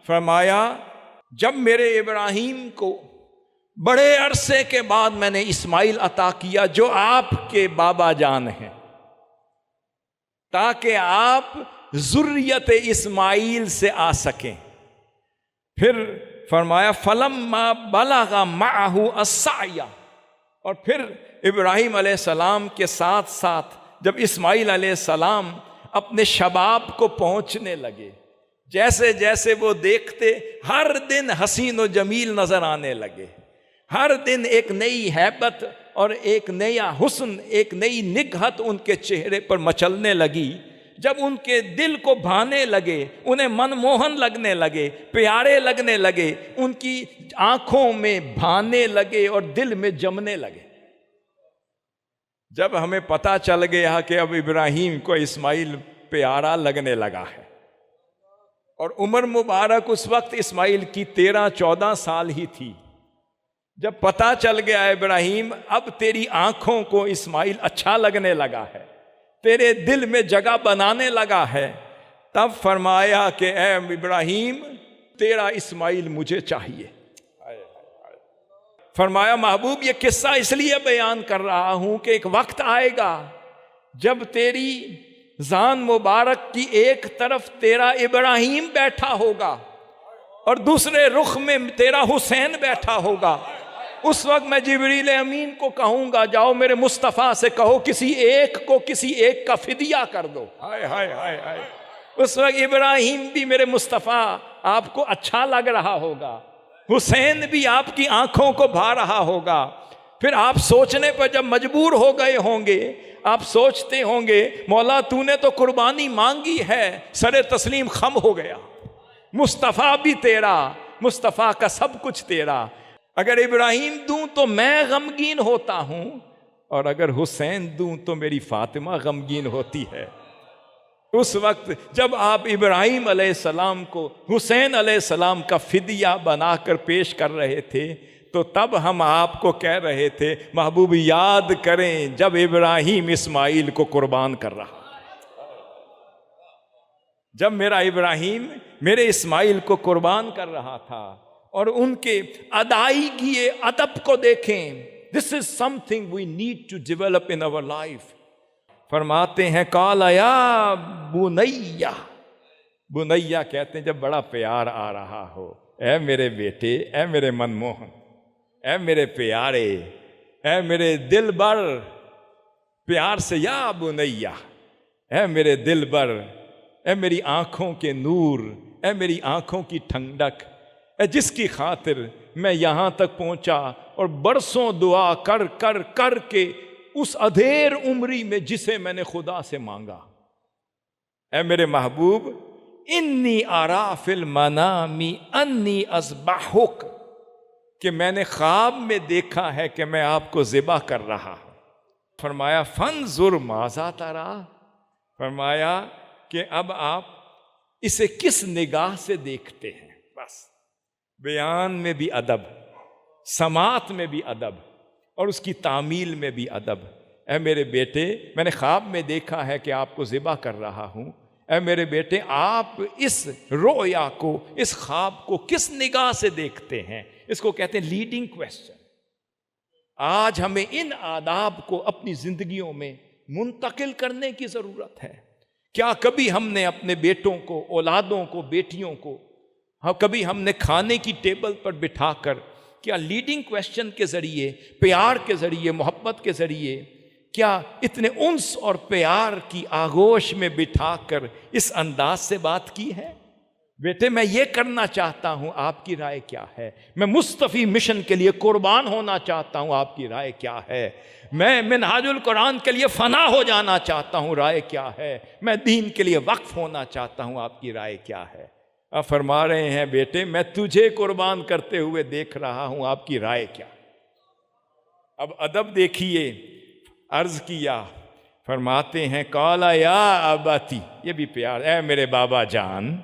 فرمایا جب میرے ابراہیم کو بڑے عرصے کے بعد میں نے اسماعیل عطا کیا جو آپ کے بابا جان ہیں، تاکہ آپ ذریت اسماعیل سے آ سکیں، پھر فرمایا فلما بلغ معہ السعی، اور پھر ابراہیم علیہ السلام کے ساتھ ساتھ جب اسماعیل علیہ السلام اپنے شباب کو پہنچنے لگے، جیسے جیسے وہ دیکھتے ہر دن حسین و جمیل نظر آنے لگے، ہر دن ایک نئی ہیبت اور ایک نیا حسن، ایک نئی نگہت ان کے چہرے پر مچلنے لگی۔ جب ان کے دل کو بھانے لگے، انہیں من موہن لگنے لگے، پیارے لگنے لگے، ان کی آنکھوں میں بھانے لگے اور دل میں جمنے لگے۔ جب ہمیں پتہ چل گیا کہ اب ابراہیم کو اسماعیل پیارا لگنے لگا ہے، اور عمر مبارک اس وقت اسماعیل کی 13-14 سال ہی تھی، جب پتہ چل گیا ابراہیم اب تیری آنکھوں کو اسماعیل اچھا لگنے لگا ہے، تیرے دل میں جگہ بنانے لگا ہے، تب فرمایا کہ اے ابراہیم تیرا اسماعیل مجھے چاہیے۔ فرمایا محبوب یہ قصہ اس لیے بیان کر رہا ہوں کہ ایک وقت آئے گا جب تیری ذان مبارک کی ایک طرف تیرا ابراہیم بیٹھا ہوگا اور دوسرے رخ میں تیرا حسین بیٹھا ہوگا۔ اس وقت میں جبریل امین کو کہوں گا جاؤ میرے مصطفیٰ سے کہو کسی ایک کو کسی ایک کا فدیہ کر دو۔ ہائے ہائے ہائے ہائے، اس وقت ابراہیم بھی میرے مصطفیٰ آپ کو اچھا لگ رہا ہوگا، حسین بھی آپ کی آنکھوں کو بھا رہا ہوگا۔ پھر آپ سوچنے پر جب مجبور ہو گئے ہوں گے، آپ سوچتے ہوں گے مولا تو نے تو قربانی مانگی ہے، سر تسلیم خم ہو گیا، مصطفیٰ بھی تیرا، مصطفیٰ کا سب کچھ تیرا، اگر ابراہیم دوں تو میں غمگین ہوتا ہوں، اور اگر حسین دوں تو میری فاطمہ غمگین ہوتی ہے۔ اس وقت جب آپ ابراہیم علیہ السلام کو حسین علیہ السلام کا فدیہ بنا کر پیش کر رہے تھے تو تب ہم آپ کو کہہ رہے تھے محبوب یاد کریں جب ابراہیم اسماعیل کو قربان کر رہا، جب میرا ابراہیم میرے اسماعیل کو قربان کر رہا تھا، اور ان کے ادائیگی ادب کو دیکھیں۔ This is something we need to develop in our life۔ فرماتے ہیں قال یا بنیا، بنیا کہتے ہیں جب بڑا پیار آ رہا ہو، اے میرے بیٹے، اے میرے من موہن، اے میرے پیارے، اے میرے دل بر، پیار سے یا بنیا، اے میرے دل بر، اے میری آنکھوں کے نور، اے میری آنکھوں کی ٹھنڈک، اے جس کی خاطر میں یہاں تک پہنچا اور برسوں دعا کر کر کر کے اس ادھیر عمری میں جسے میں نے خدا سے مانگا، اے میرے محبوب انی ارا فی المنام انی اذبحک، کہ میں نے خواب میں دیکھا ہے کہ میں آپ کو ذبح کر رہا ہوں۔ فرمایا فانظر ماذا تری، فرمایا کہ اب آپ اسے کس نگاہ سے دیکھتے ہیں۔ بس بیان میں بھی ادب، سماعت میں بھی ادب، اور اس کی تعمیل میں بھی ادب۔ اے میرے بیٹے میں نے خواب میں دیکھا ہے کہ آپ کو ذبح کر رہا ہوں، اے میرے بیٹے آپ اس رؤیا کو، اس خواب کو کس نگاہ سے دیکھتے ہیں؟ اس کو کہتے ہیں لیڈنگ کویسچن۔ آج ہمیں ان آداب کو اپنی زندگیوں میں منتقل کرنے کی ضرورت ہے۔ کیا کبھی ہم نے اپنے بیٹوں کو، اولادوں کو، بیٹیوں کو، کبھی ہم نے کھانے کی ٹیبل پر بٹھا کر کیا لیڈنگ کویسچن کے ذریعے، پیار کے ذریعے، محبت کے ذریعے، کیا اتنے انس اور پیار کی آغوش میں بٹھا کر اس انداز سے بات کی ہے؟ بیٹے میں یہ کرنا چاہتا ہوں، آپ کی رائے کیا ہے؟ میں مصطفی مشن کے لیے قربان ہونا چاہتا ہوں، آپ کی رائے کیا ہے؟ میں منہاج القرآن کے لیے فنا ہو جانا چاہتا ہوں، رائے کیا ہے؟ میں دین کے لیے وقف ہونا چاہتا ہوں، آپ کی رائے کیا ہے؟ آپ فرما رہے ہیں بیٹے میں تجھے قربان کرتے ہوئے دیکھ رہا ہوں، آپ کی رائے کیا؟ اب ادب دیکھیے، عرض کیا، فرماتے ہیں قال یا اباتی، یہ بھی پیار، اے میرے بابا جان،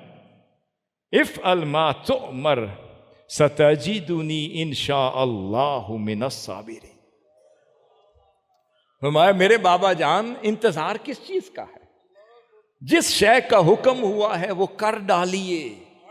افعل ما تؤمر ستجدنی انشاء اللہ من الصابرین۔ فرمایا میرے بابا جان انتظار کس چیز کا ہے؟ جس شے کا حکم ہوا ہے وہ کر ڈالیے،